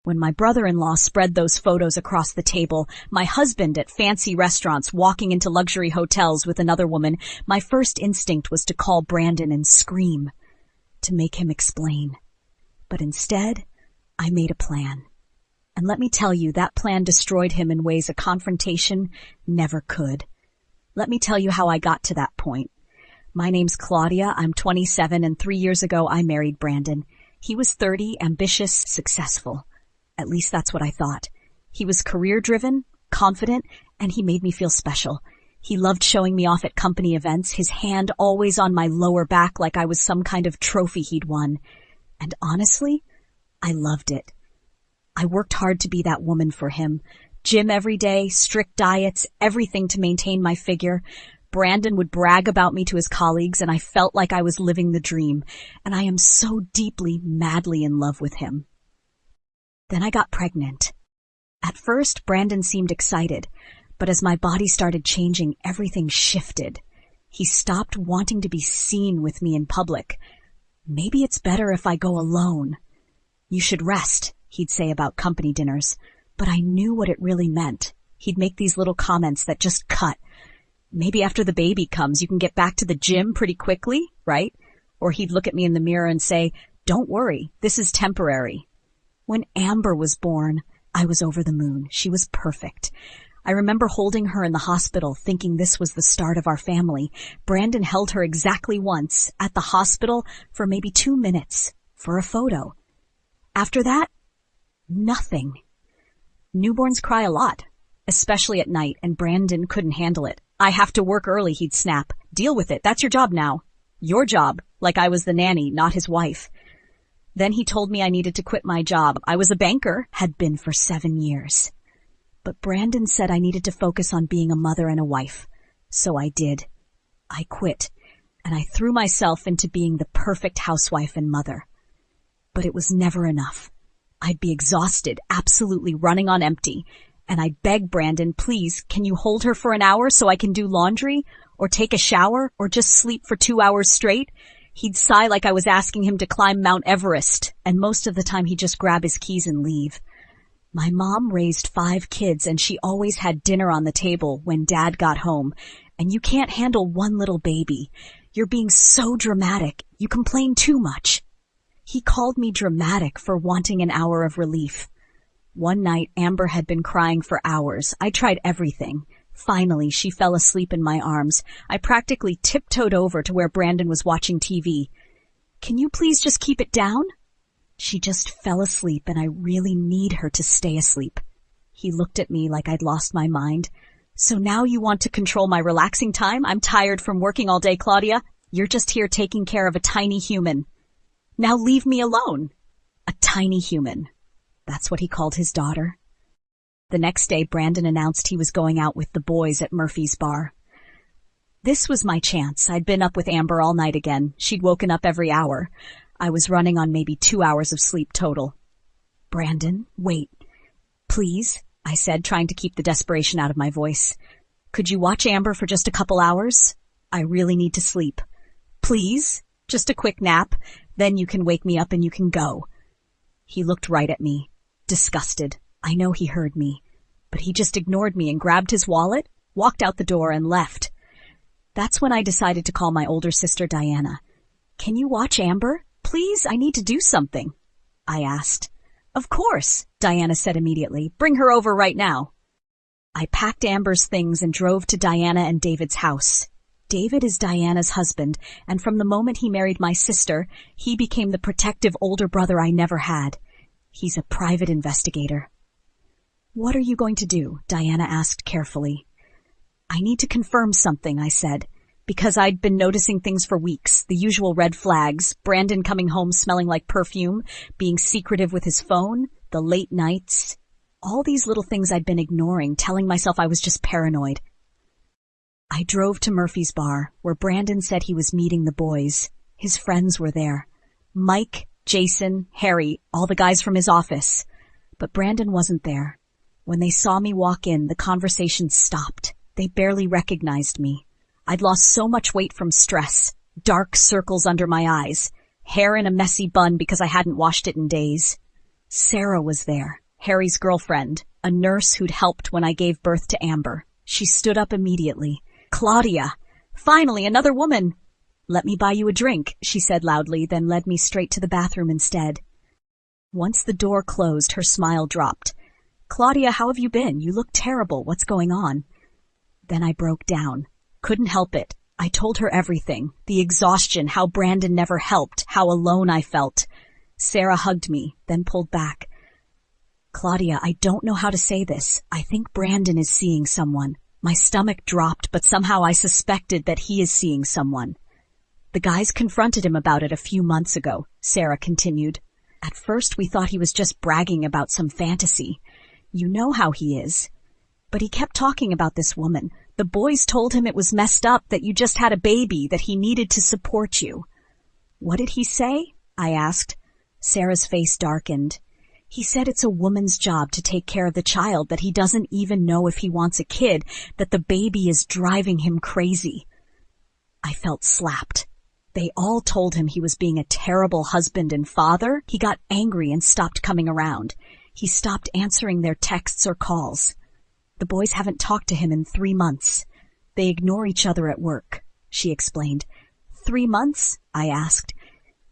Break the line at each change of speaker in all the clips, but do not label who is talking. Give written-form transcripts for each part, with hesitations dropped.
When my brother-in-law spread those photos across the table, my husband at fancy restaurants walking into luxury hotels with another woman, my first instinct was to call Brandon and scream, to make him explain. But instead, I made a plan. And let me tell you, that plan destroyed him in ways a confrontation never could. Let me tell you how I got to that point. My name's Claudia, I'm 27, and 3 years ago I married Brandon. He was 30, ambitious, successful. At least that's what I thought. He was career-driven, confident, and he made me feel special. He loved showing me off at company events, his hand always on my lower back like I was some kind of trophy he'd won. And honestly, I loved it. I worked hard to be that woman for him. Gym every day, strict diets, everything to maintain my figure. Brandon would brag about me to his colleagues, and I felt like I was living the dream. And I am so deeply, madly in love with him. Then I got pregnant. At first, Brandon seemed excited, but as my body started changing, everything shifted. He stopped wanting to be seen with me in public. Maybe it's better if I go alone. You should rest, he'd say about company dinners, but I knew what it really meant. He'd make these little comments that just cut. Maybe after the baby comes, you can get back to the gym pretty quickly, right? Or he'd look at me in the mirror and say, "Don't worry, this is temporary." When Amber was born, I was over the moon. She was perfect. I remember holding her in the hospital, thinking this was the start of our family. Brandon held her exactly once, at the hospital, for maybe 2 minutes, for a photo. After that, nothing. Newborns cry a lot, especially at night, and Brandon couldn't handle it. "I have to work early," he'd snap. "Deal with it. That's your job now." Your job, like I was the nanny, not his wife. Then he told me I needed to quit my job. I was a banker, had been for 7 years. But Brandon said I needed to focus on being a mother and a wife. So I did. I quit, and I threw myself into being the perfect housewife and mother. But it was never enough. I'd be exhausted, absolutely running on empty, and I'd beg Brandon, "Please, can you hold her for an hour so I can do laundry, or take a shower, or just sleep for 2 hours straight?" He'd sigh like I was asking him to climb Mount Everest, and most of the time he'd just grab his keys and leave. My mom raised 5 kids, and she always had dinner on the table when Dad got home, and you can't handle one little baby. You're being so dramatic. You complain too much. He called me dramatic for wanting an hour of relief. One night, Amber had been crying for hours. I tried everything. Finally, she fell asleep in my arms. I practically tiptoed over to where Brandon was watching TV. "Can you please just keep it down?" She just fell asleep, and I really need her to stay asleep. He looked at me like I'd lost my mind. "So now you want to control my relaxing time? I'm tired from working all day, Claudia. You're just here taking care of a tiny human. Now leave me alone." A tiny human. That's what he called his daughter. The next day, Brandon announced he was going out with the boys at Murphy's bar. This was my chance. I'd been up with Amber all night again. She'd woken up every hour. I was running on maybe 2 hours of sleep total. "Brandon, wait. Please," I said, trying to keep the desperation out of my voice. "Could you watch Amber for just a couple hours? I really need to sleep. Please, just a quick nap. Then you can wake me up and you can go." He looked right at me, disgusted. I know he heard me, but he just ignored me and grabbed his wallet, walked out the door, and left. That's when I decided to call my older sister, Diana. "Can you watch Amber? Please, I need to do something," I asked. "Of course," Diana said immediately. "Bring her over right now." I packed Amber's things and drove to Diana and David's house. David is Diana's husband, and from the moment he married my sister, he became the protective older brother I never had. He's a private investigator. "What are you going to do?" Diana asked carefully. "I need to confirm something," I said, because I'd been noticing things for weeks, the usual red flags, Brandon coming home smelling like perfume, being secretive with his phone, the late nights, all these little things I'd been ignoring, telling myself I was just paranoid. I drove to Murphy's bar, where Brandon said he was meeting the boys. His friends were there. Mike, Jason, Harry, all the guys from his office. But Brandon wasn't there. When they saw me walk in, the conversation stopped. They barely recognized me. I'd lost so much weight from stress, dark circles under my eyes, hair in a messy bun because I hadn't washed it in days. Sarah was there, Harry's girlfriend, a nurse who'd helped when I gave birth to Amber. She stood up immediately. "Claudia! Finally, another woman!" "Let me buy you a drink," she said loudly, then led me straight to the bathroom instead. Once the door closed, her smile dropped. "Claudia, how have you been? You look terrible. What's going on?" Then I broke down. Couldn't help it. I told her everything. The exhaustion, how Brandon never helped, how alone I felt. Sarah hugged me, then pulled back. "Claudia, I don't know how to say this. I think Brandon is seeing someone." My stomach dropped, but somehow I suspected that he is seeing someone. "The guys confronted him about it a few months ago," Sarah continued. "At first we thought he was just bragging about some fantasy. You know how he is. But he kept talking about this woman. The boys told him it was messed up, that you just had a baby, that he needed to support you." "What did he say?" I asked. Sarah's face darkened. "He said it's a woman's job to take care of the child, that he doesn't even know if he wants a kid, that the baby is driving him crazy." I felt slapped. They all told him he was being a terrible husband and father. He got angry and stopped coming around. He stopped answering their texts or calls. "The boys haven't talked to him in 3 months. They ignore each other at work," she explained. 3 months? I asked.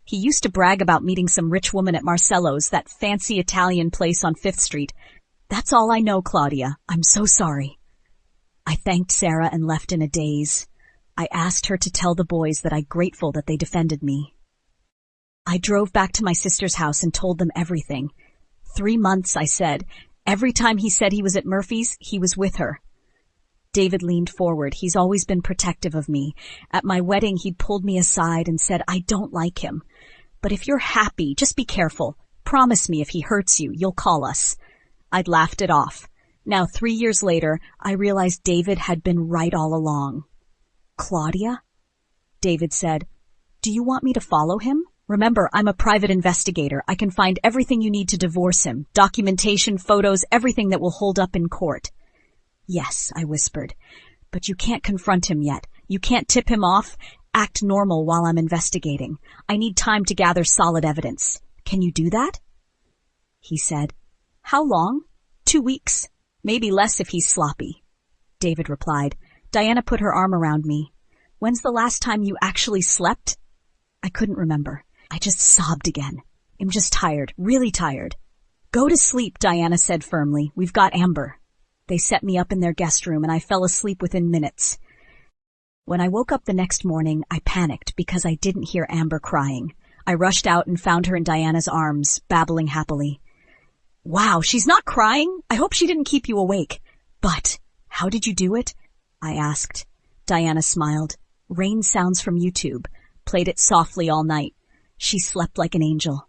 "He used to brag about meeting some rich woman at Marcello's, that fancy Italian place on 5th Street. That's all I know, Claudia. I'm so sorry." I thanked Sarah and left in a daze. I asked her to tell the boys that I'm grateful that they defended me. I drove back to my sister's house and told them everything. 3 months, I said. Every time he said he was at Murphy's, he was with her. David leaned forward. He's always been protective of me. At my wedding, he'd pulled me aside and said, "I don't like him. But if you're happy, just be careful. Promise me if he hurts you, you'll call us." I'd laughed it off. Now, 3 years later, I realized David had been right all along. "Claudia?" David said, "Do you want me to follow him? Remember, I'm a private investigator. I can find everything you need to divorce him. Documentation, photos, everything that will hold up in court." "Yes," I whispered. "But you can't confront him yet. You can't tip him off. Act normal while I'm investigating. I need time to gather solid evidence. Can you do that?" He said, "How long?" 2 weeks. Maybe less if he's sloppy." David replied. Diana put her arm around me. "When's the last time you actually slept?" I couldn't remember. I just sobbed again. "I'm just tired, really tired." "Go to sleep," Diana said firmly. "We've got Amber." They set me up in their guest room, and I fell asleep within minutes. When I woke up the next morning, I panicked because I didn't hear Amber crying. I rushed out and found her in Diana's arms, babbling happily. "Wow, she's not crying? I hope she didn't keep you awake." "But how did you do it?" I asked. Diana smiled. "Rain sounds from YouTube. Played it softly all night. She slept like an angel."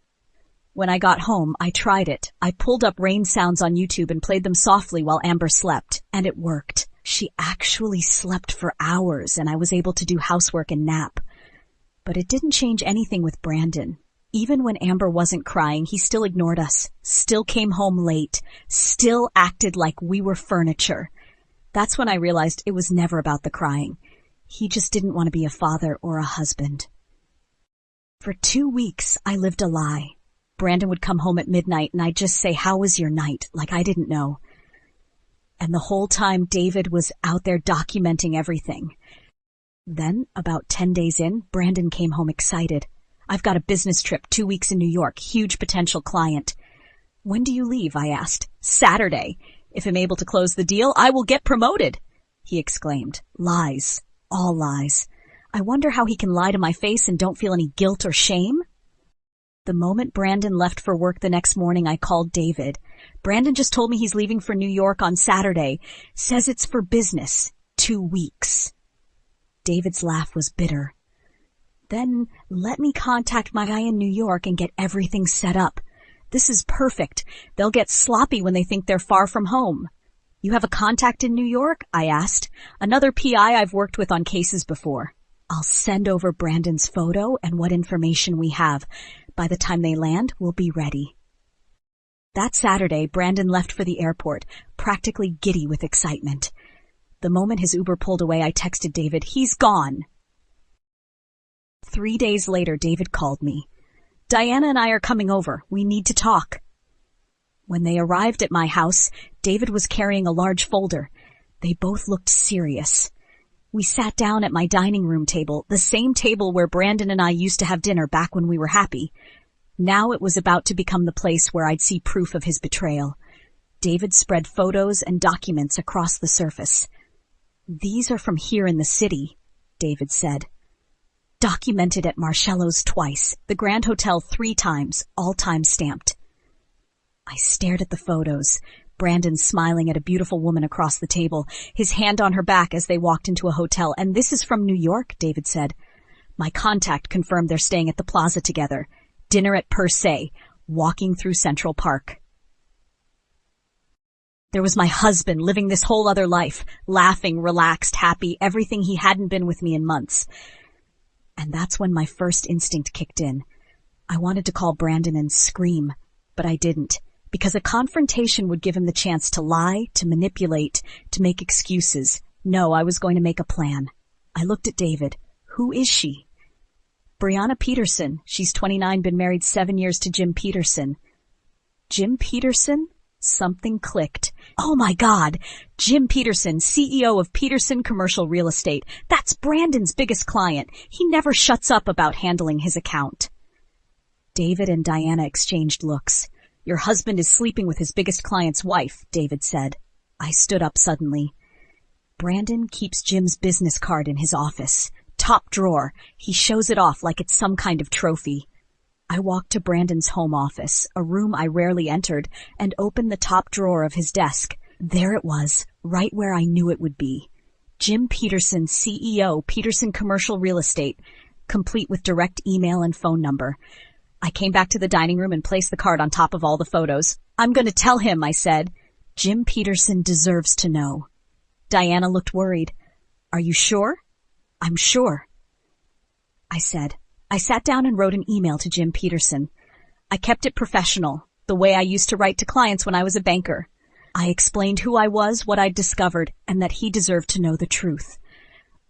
When I got home, I tried it. I pulled up rain sounds on YouTube and played them softly while Amber slept, and it worked. She actually slept for hours, and I was able to do housework and nap. But it didn't change anything with Brandon. Even when Amber wasn't crying, he still ignored us, still came home late, still acted like we were furniture. That's when I realized it was never about the crying. He just didn't want to be a father or a husband. For 2 weeks, I lived a lie. Brandon would come home at midnight, and I'd just say, "How was your night?" like I didn't know. And the whole time, David was out there documenting everything. Then, about 10 days in, Brandon came home excited. "I've got a business trip, 2 weeks in New York, huge potential client." "When do you leave?" I asked. "Saturday. If I'm able to close the deal, I will get promoted," he exclaimed. Lies. All lies. I wonder how he can lie to my face and don't feel any guilt or shame. The moment Brandon left for work the next morning, I called David. "Brandon just told me he's leaving for New York on Saturday. Says it's for business. 2 weeks. David's laugh was bitter. "Then let me contact my guy in New York and get everything set up. This is perfect. They'll get sloppy when they think they're far from home." "You have a contact in New York?" I asked. "Another PI I've worked with on cases before." "I'll send over Brandon's photo and what information we have. By the time they land, we'll be ready." That Saturday, Brandon left for the airport, practically giddy with excitement. The moment his Uber pulled away, I texted David, "He's gone." 3 days later, David called me. "Diana and I are coming over. We need to talk." When they arrived at my house, David was carrying a large folder. They both looked serious. We sat down at my dining room table, the same table where Brandon and I used to have dinner back when we were happy. Now it was about to become the place where I'd see proof of his betrayal. David spread photos and documents across the surface. "These are from here in the city," David said. "Documented at Marcello's twice, the Grand Hotel 3 times, all time stamped." I stared at the photos. Brandon smiling at a beautiful woman across the table, his hand on her back as they walked into a hotel. "And this is from New York," David said. My contact confirmed they're staying at the Plaza together. Dinner at Per Se, walking through Central Park. There was my husband living this whole other life, laughing, relaxed, happy, everything he hadn't been with me in months. And that's when my first instinct kicked in. I wanted to call Brandon and scream, but I didn't, because a confrontation would give him the chance to lie, to manipulate, to make excuses. No, I was going to make a plan. I looked at David. "Who is she?" "Brianna Peterson. She's 29, been married 7 years to Jim Peterson." "Jim Peterson?" Something clicked. "Oh my God! Jim Peterson, CEO of Peterson Commercial Real Estate. That's Brandon's biggest client. He never shuts up about handling his account." David and Diana exchanged looks. "Your husband is sleeping with his biggest client's wife," David said. I stood up suddenly. "Brandon keeps Jim's business card in his office. Top drawer. He shows it off like it's some kind of trophy." I walked to Brandon's home office, a room I rarely entered, and opened the top drawer of his desk. There it was, right where I knew it would be. Jim Peterson, CEO, Peterson Commercial Real Estate, complete with direct email and phone number. I came back to the dining room and placed the card on top of all the photos. "I'm going to tell him," I said. "Jim Peterson deserves to know." Diana looked worried. "Are you sure?" "I'm sure," I said. I sat down and wrote an email to Jim Peterson. I kept it professional, the way I used to write to clients when I was a banker. I explained who I was, what I'd discovered, and that he deserved to know the truth.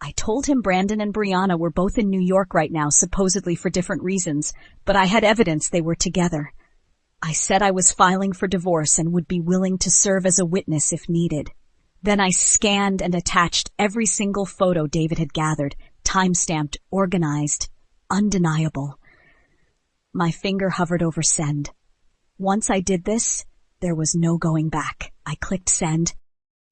I told him Brandon and Brianna were both in New York right now, supposedly for different reasons, but I had evidence they were together. I said I was filing for divorce and would be willing to serve as a witness if needed. Then I scanned and attached every single photo David had gathered, time-stamped, organized, undeniable. My finger hovered over send. Once I did this, there was no going back. I clicked send.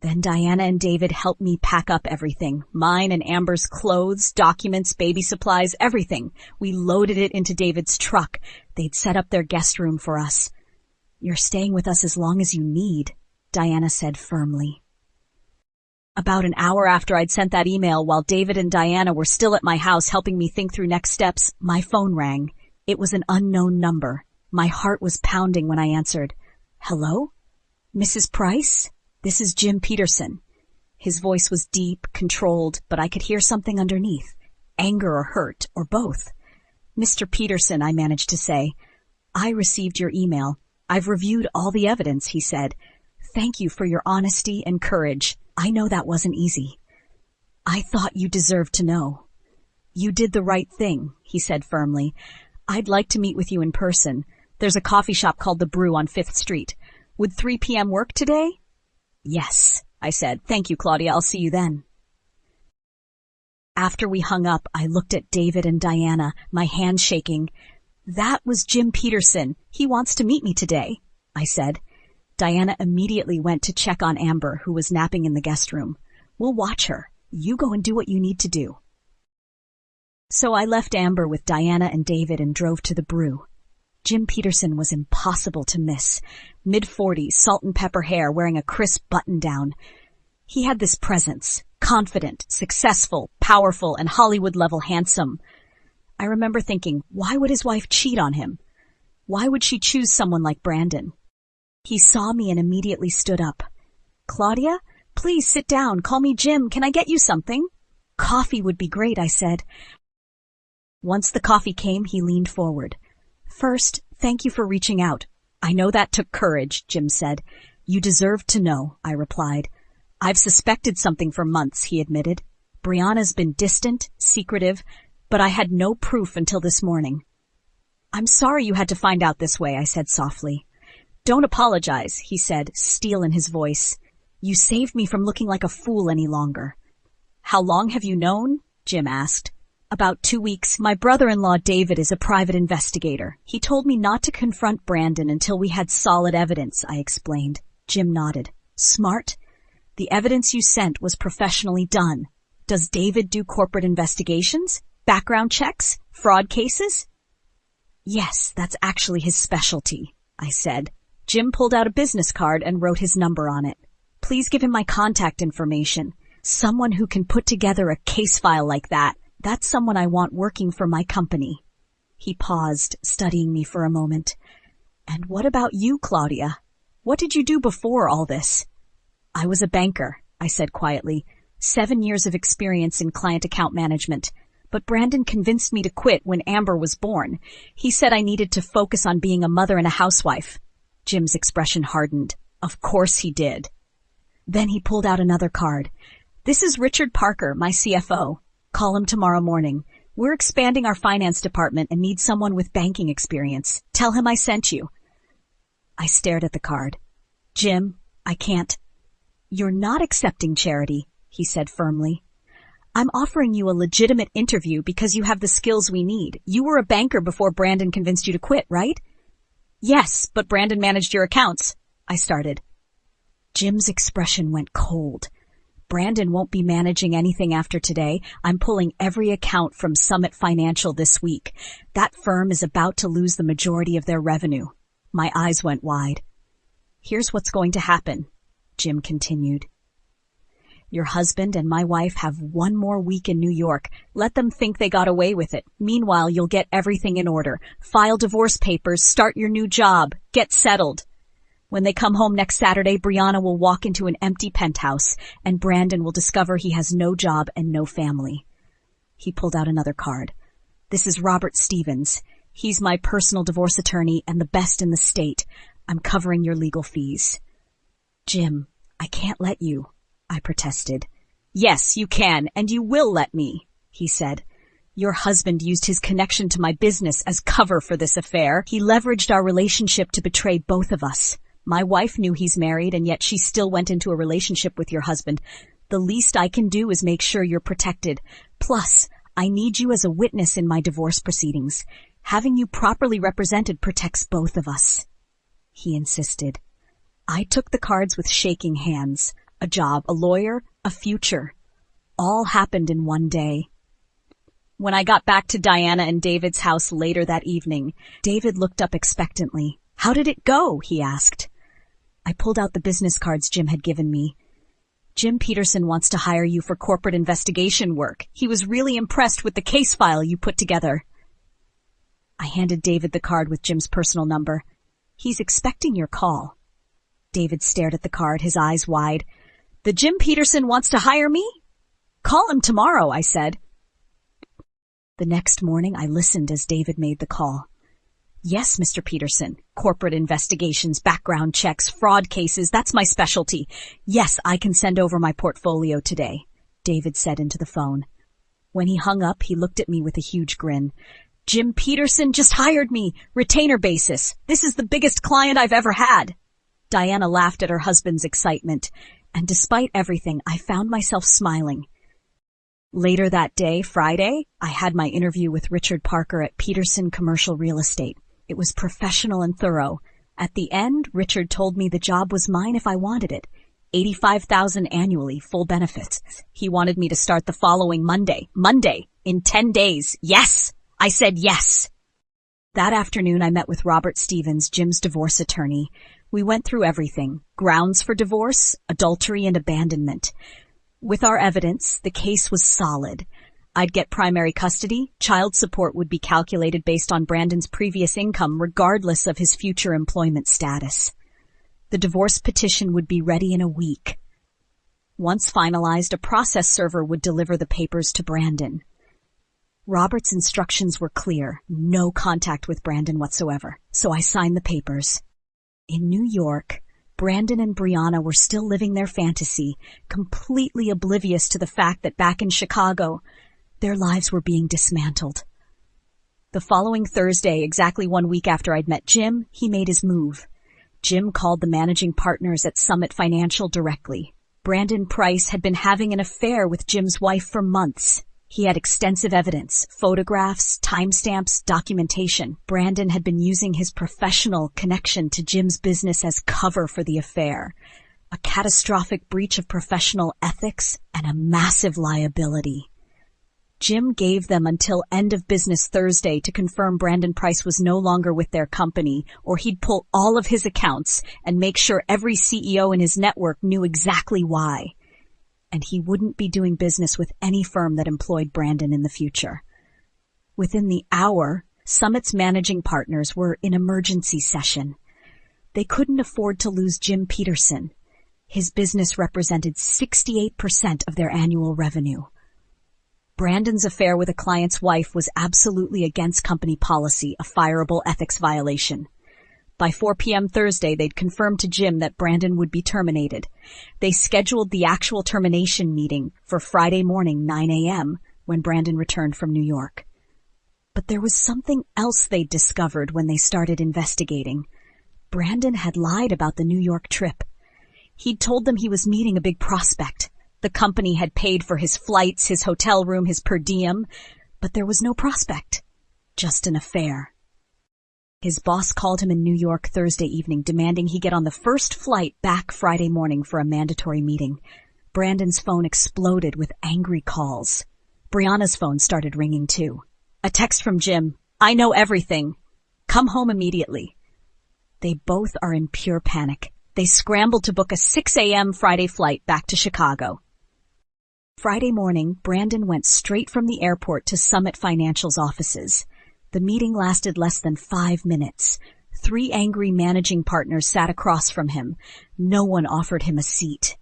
Then Diana and David helped me pack up everything. Mine and Amber's clothes, documents, baby supplies, everything. We loaded it into David's truck. They'd set up their guest room for us. "You're staying with us as long as you need," Diana said firmly. About an hour after I'd sent that email, while David and Diana were still at my house helping me think through next steps, my phone rang. It was an unknown number. My heart was pounding when I answered. "Hello? Mrs. Price? This is Jim Peterson." His voice was deep, controlled, but I could hear something underneath. Anger or hurt, or both. "Mr. Peterson," I managed to say. "I received your email. I've reviewed all the evidence," he said. "Thank you for your honesty and courage. I know that wasn't easy." "I thought you deserved to know." "You did the right thing," he said firmly. "I'd like to meet with you in person. There's a coffee shop called The Brew on 5th Street. Would 3 p.m. work today?" "Yes," I said. "Thank you, Claudia. I'll see you then." After we hung up, I looked at David and Diana, my hand shaking. "That was Jim Peterson. He wants to meet me today," I said. Diana immediately went to check on Amber, who was napping in the guest room. "We'll watch her. You go and do what you need to do." So I left Amber with Diana and David and drove to The Brew. Jim Peterson was impossible to miss. Mid-40s, salt and pepper hair, wearing a crisp button-down. He had this presence, confident, successful, powerful, and Hollywood-level handsome. I remember thinking, why would his wife cheat on him? Why would she choose someone like Brandon? He saw me and immediately stood up. "Claudia, please sit down. Call me Jim. Can I get you something?" "Coffee would be great," I said. Once the coffee came, he leaned forward. "First, thank you for reaching out. I know that took courage," Jim said. "You deserved to know," I replied. "I've suspected something for months," he admitted. "Brianna's been distant, secretive, but I had no proof until this morning." "I'm sorry you had to find out this way," I said softly. Don't apologize, he said, steel in his voice. You saved me from looking like a fool any longer. How long have you known? Jim asked. About 2 weeks. My brother-in-law David is a private investigator. He told me not to confront Brandon until we had solid evidence, I explained. Jim nodded. Smart. The evidence you sent was professionally done. Does David do corporate investigations? Background checks? Fraud cases? Yes, that's actually his specialty, I said. Jim pulled out a business card and wrote his number on it. Please give him my contact information. Someone who can put together a case file like that. That's someone I want working for my company. He paused, studying me for a moment. And what about you, Claudia? What did you do before all this? I was a banker, I said quietly. 7 years of experience in client account management. But Brandon convinced me to quit when Amber was born. He said I needed to focus on being a mother and a housewife. Jim's expression hardened. Of course he did. Then he pulled out another card. This is Richard Parker, my CFO. Call him tomorrow morning. We're expanding our finance department and need someone with banking experience. Tell him I sent you. I stared at the card. Jim, I can't. You're not accepting charity, he said firmly. I'm offering you a legitimate interview because you have the skills we need. You were a banker before Brandon convinced you to quit, right? Yes, but Brandon managed your accounts, I started. Jim's expression went cold. Brandon won't be managing anything after today. I'm pulling every account from Summit Financial this week. That firm is about to lose the majority of their revenue. My eyes went wide. Here's what's going to happen, Jim continued. Your husband and my wife have 1 more week in New York. Let them think they got away with it. Meanwhile, you'll get everything in order. File divorce papers, start your new job, get settled. When they come home next Saturday, Brianna will walk into an empty penthouse, and Brandon will discover he has no job and no family. He pulled out another card. This is Robert Stevens. He's my personal divorce attorney and the best in the state. I'm covering your legal fees. Jim, I can't let you, I protested. Yes, you can, and you will let me, he said. Your husband used his connection to my business as cover for this affair. He leveraged our relationship to betray both of us. My wife knew he's married, and yet she still went into a relationship with your husband. The least I can do is make sure you're protected. Plus, I need you as a witness in my divorce proceedings. Having you properly represented protects both of us. He insisted. I took the cards with shaking hands. A job, a lawyer, a future. All happened in one day. When I got back to Diana and David's house later that evening, David looked up expectantly. How did it go? He asked. I pulled out the business cards Jim had given me. Jim Peterson wants to hire you for corporate investigation work. He was really impressed with the case file you put together. I handed David the card with Jim's personal number. He's expecting your call. David stared at the card, his eyes wide. The Jim Peterson wants to hire me? Call him tomorrow, I said. The next morning, I listened as David made the call. Yes, Mr. Peterson. Corporate investigations, background checks, fraud cases, that's my specialty. Yes, I can send over my portfolio today, David said into the phone. When he hung up, he looked at me with a huge grin. Jim Peterson just hired me. Retainer basis. This is the biggest client I've ever had. Diana laughed at her husband's excitement, and despite everything, I found myself smiling. Later that day, Friday, I had my interview with Richard Parker at Peterson Commercial Real Estate. It was professional and thorough. At the end, Richard told me the job was mine if I wanted it. $85,000 annually, full benefits. He wanted me to start the following Monday, in 10 days. Yes! I said yes. That afternoon, I met with Robert Stevens, Jim's divorce attorney. We went through everything. Grounds for divorce, adultery, and abandonment. With our evidence, the case was solid. I'd get primary custody. Child support would be calculated based on Brandon's previous income, regardless of his future employment status. The divorce petition would be ready in a week. Once finalized, a process server would deliver the papers to Brandon. Robert's instructions were clear. No contact with Brandon whatsoever. So I signed the papers. In New York, Brandon and Brianna were still living their fantasy, completely oblivious to the fact that back in Chicago, their lives were being dismantled. The following Thursday, exactly 1 week after I'd met Jim, he made his move. Jim called the managing partners at Summit Financial directly. Brandon Price had been having an affair with Jim's wife for months. He had extensive evidence, photographs, timestamps, documentation. Brandon had been using his professional connection to Jim's business as cover for the affair. A catastrophic breach of professional ethics and a massive liability. Jim gave them until end of business Thursday to confirm Brandon Price was no longer with their company, or he'd pull all of his accounts and make sure every CEO in his network knew exactly why. And he wouldn't be doing business with any firm that employed Brandon in the future. Within the hour, Summit's managing partners were in emergency session. They couldn't afford to lose Jim Peterson. His business represented 68% of their annual revenue. Brandon's affair with a client's wife was absolutely against company policy, a fireable ethics violation. By 4 p.m. Thursday, they'd confirmed to Jim that Brandon would be terminated. They scheduled the actual termination meeting for Friday morning, 9 a.m., when Brandon returned from New York. But there was something else they'd discovered when they started investigating. Brandon had lied about the New York trip. He'd told them he was meeting a big prospect. The company had paid for his flights, his hotel room, his per diem, but there was no prospect, just an affair. His boss called him in New York Thursday evening, demanding he get on the first flight back Friday morning for a mandatory meeting. Brandon's phone exploded with angry calls. Brianna's phone started ringing too. A text from Jim. "I know everything. Come home immediately." They both are in pure panic. They scrambled to book a 6 a.m. Friday flight back to Chicago. Friday morning, Brandon went straight from the airport to Summit Financial's offices. The meeting lasted less than 5 minutes. 3 angry managing partners sat across from him. No one offered him a seat.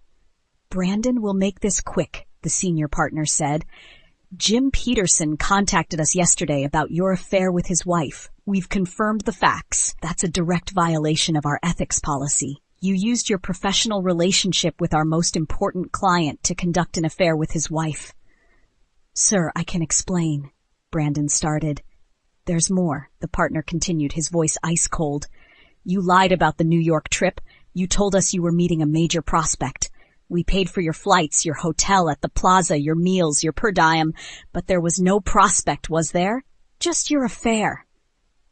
"Brandon will make this quick," the senior partner said. "Jim Peterson contacted us yesterday about your affair with his wife. We've confirmed the facts. That's a direct violation of our ethics policy. You used your professional relationship with our most important client to conduct an affair with his wife." "Sir, I can explain," Brandon started. "There's more," the partner continued, his voice ice cold. "You lied about the New York trip. You told us you were meeting a major prospect. We paid for your flights, your hotel at the plaza, your meals, your per diem, but there was no prospect, was there? Just your affair."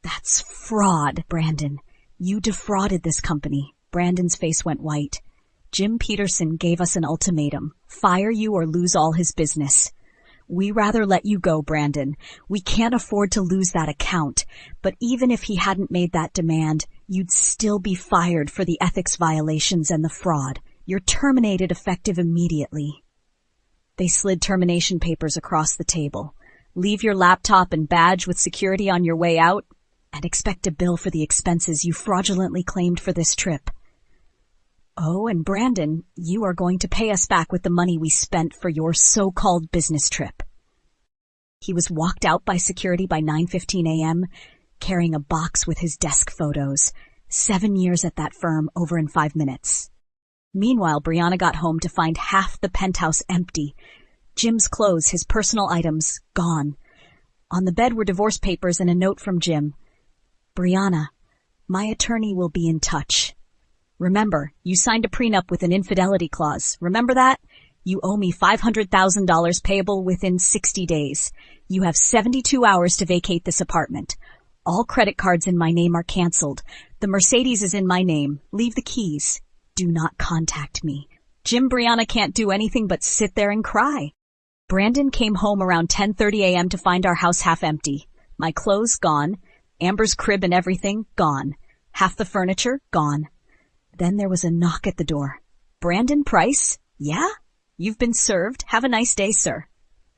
"That's fraud, Brandon. You defrauded this company." Brandon's face went white. "Jim Peterson gave us an ultimatum. Fire you or lose all his business. We rather let you go, Brandon. We can't afford to lose that account. But even if he hadn't made that demand, you'd still be fired for the ethics violations and the fraud. You're terminated effective immediately." They slid termination papers across the table. "Leave your laptop and badge with security on your way out, and expect a bill for the expenses you fraudulently claimed for this trip. Oh, and Brandon, you are going to pay us back with the money we spent for your so-called business trip." He was walked out by security by 9:15 a.m., carrying a box with his desk photos. 7 years at that firm, over in 5 minutes. Meanwhile, Brianna got home to find half the penthouse empty. Jim's clothes, his personal items, gone. On the bed were divorce papers and a note from Jim. "Brianna, my attorney will be in touch. Remember, you signed a prenup with an infidelity clause. Remember that? You owe me $500,000 payable within 60 days. You have 72 hours to vacate this apartment. All credit cards in my name are canceled. The Mercedes is in my name. Leave the keys. Do not contact me." Jim, Brianna can't do anything but sit there and cry. Brandon came home around 10:30 a.m. to find our house half empty. My clothes gone. Amber's crib and everything gone. Half the furniture gone. Then there was a knock at the door. "Brandon Price? Yeah? You've been served. Have a nice day, sir."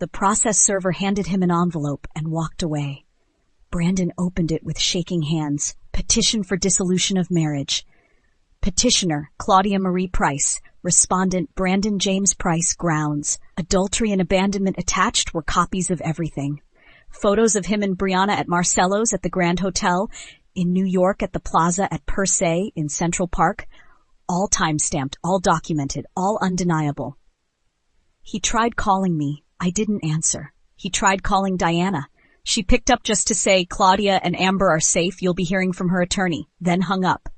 The process server handed him an envelope and walked away. Brandon opened it with shaking hands. Petition for dissolution of marriage. Petitioner, Claudia Marie Price. Respondent, Brandon James Price, grounds. Adultery and abandonment attached were copies of everything. Photos of him and Brianna at Marcello's at the Grand Hotel, in New York at the Plaza at Per Se in Central Park, all time-stamped, all documented, all undeniable. He tried calling me. I didn't answer. He tried calling Diana. She picked up just to say, "Claudia and Amber are safe. You'll be hearing from her attorney," then hung up.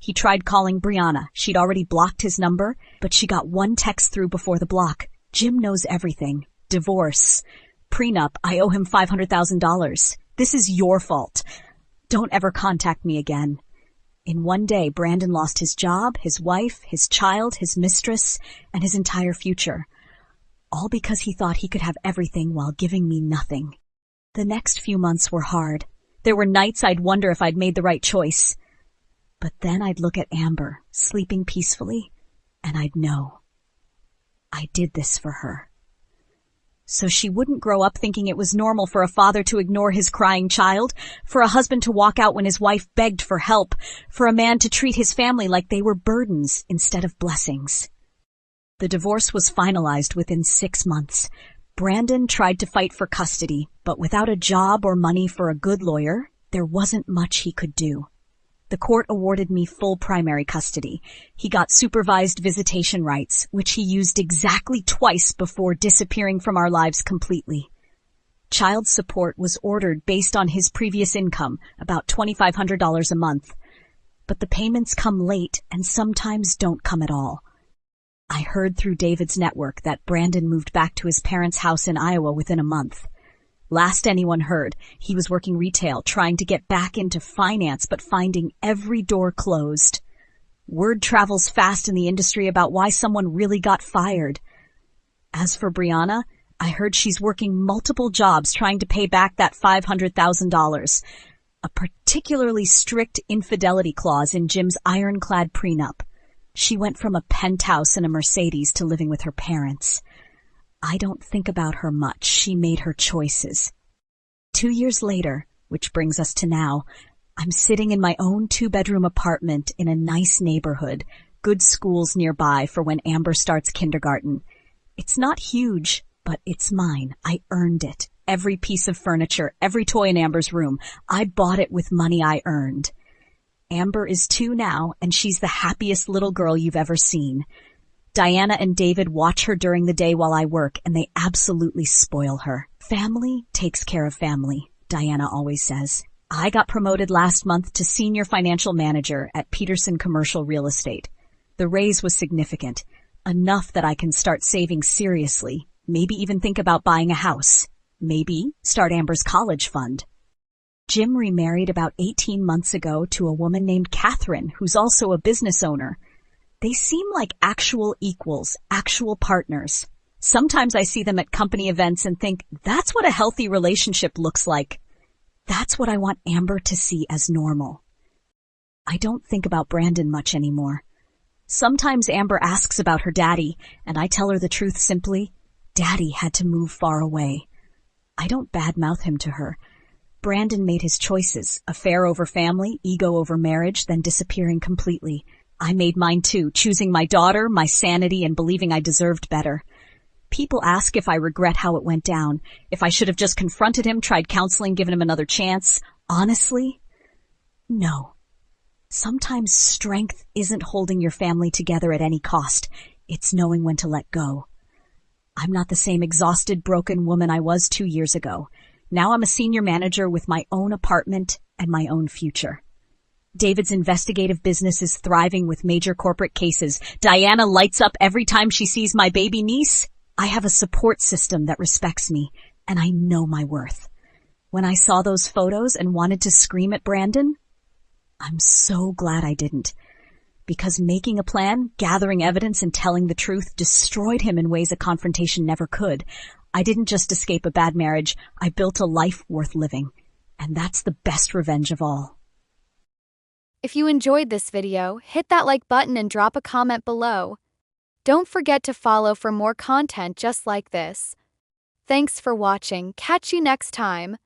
He tried calling Brianna. She'd already blocked his number, but she got one text through before the block. Jim knows everything. Divorce. Prenup. I owe him $500,000. This is your fault. Don't ever contact me again. In one day, Brandon lost his job, his wife, his child, his mistress, and his entire future. All because he thought he could have everything while giving me nothing. The next few months were hard. There were nights I'd wonder if I'd made the right choice. But then I'd look at Amber, sleeping peacefully, and I'd know. I did this for her. So she wouldn't grow up thinking it was normal for a father to ignore his crying child, for a husband to walk out when his wife begged for help, for a man to treat his family like they were burdens instead of blessings. The divorce was finalized within 6 months. Brandon tried to fight for custody, but without a job or money for a good lawyer, there wasn't much he could do. The court awarded me full primary custody. He got supervised visitation rights, which he used exactly twice before disappearing from our lives completely. Child support was ordered based on his previous income, about $2,500 a month. But the payments come late and sometimes don't come at all. I heard through David's network that Brandon moved back to his parents' house in Iowa within a month. Last anyone heard, he was working retail, trying to get back into finance, but finding every door closed. Word travels fast in the industry about why someone really got fired. As for Brianna, I heard she's working multiple jobs trying to pay back that $500,000. A particularly strict infidelity clause in Jim's ironclad prenup. She went from a penthouse and a Mercedes to living with her parents. I don't think about her much. She made her choices. 2 years later, which brings us to now, I'm sitting in my own 2-bedroom apartment in a nice neighborhood, good schools nearby for when Amber starts kindergarten. It's not huge, but it's mine. I earned it. Every piece of furniture, every toy in Amber's room. I bought it with money I earned. Amber is 2 now, and she's the happiest little girl you've ever seen. Diana and David watch her during the day while I work, and they absolutely spoil her. Family takes care of family, Diana always says. I got promoted last month to senior financial manager at Peterson Commercial Real Estate. The raise was significant, enough that I can start saving seriously, maybe even think about buying a house, maybe start Amber's college fund. Jim remarried about 18 months ago to a woman named Catherine, who's also a business owner. They seem like actual equals, actual partners. Sometimes I see them at company events and think, that's what a healthy relationship looks like. That's what I want Amber to see as normal. I don't think about Brandon much anymore. Sometimes Amber asks about her daddy, and I tell her the truth simply. Daddy had to move far away. I don't badmouth him to her. Brandon made his choices, affair over family, ego over marriage, then disappearing completely. I made mine too, choosing my daughter, my sanity, and believing I deserved better. People ask if I regret how it went down, if I should have just confronted him, tried counseling, given him another chance. Honestly, no. Sometimes strength isn't holding your family together at any cost. It's knowing when to let go. I'm not the same exhausted, broken woman I was 2 years ago. Now I'm a senior manager with my own apartment and my own future. David's investigative business is thriving with major corporate cases. Diana lights up every time she sees my baby niece. I have a support system that respects me, and I know my worth. When I saw those photos and wanted to scream at Brandon, I'm so glad I didn't. Because making a plan, gathering evidence, and telling the truth destroyed him in ways a confrontation never could. I didn't just escape a bad marriage, I built a life worth living. And that's the best revenge of all.
If you enjoyed this video, hit that like button and drop a comment below. Don't forget to follow for more content just like this. Thanks for watching. Catch you next time.